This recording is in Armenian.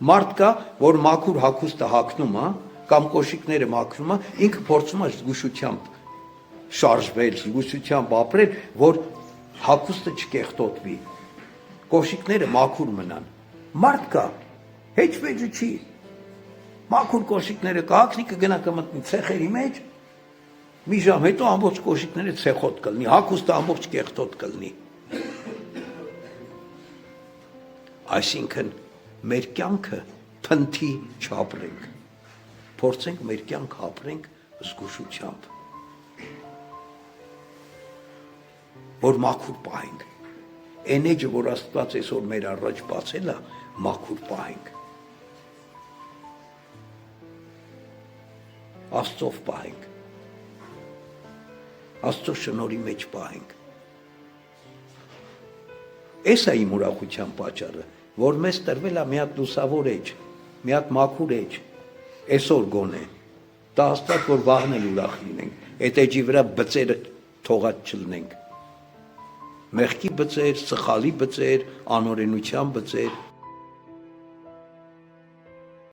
Մարդ կա, որ մաքուր հագուստը հագնում է, կամ կոշիկները մաքրում է, ինքը փորձում է զգուշությամբ շարժվել, զգուշությամբ ապրել, որ հագուստը չկեղտոտվի, կոշիկները մաքուր մնան։ Մարդ կա, հեչ վեճը չի, մաքուր կոշիկները կհագնի, կգնա կմտնի ցեխերի մեջ, մի ժամ հետո ամբողջ կոշիկները ցեխոտ կլինի, հագուստը ամբողջ կեղտոտ կլինի։ Այսինքն մեր կյանքը փնթի չապրենք, փորձենք մեր կյանք ապրենք զգուշությամբ, որ մաքուր պահենք, այն էջը, որ Աստված այսօր մեր առաջ բացել է, մաքուր պահենք, Աստծով պահենք, Աստծո շնորհի մեջ պահենք։ Էս է իմ ուրախության պատճառը, որ մեզ տրվել է մի հատ լուսավոր էջ, մի հատ մաքուր էջ, այսօր գոնե, դա հաստատ, որ վաղն էլ ուրախ լինենք, այդ էջի վրա բծերը թողած չլնենք, մեղքի բծեր, սխալի բծեր, անօրենության բծեր,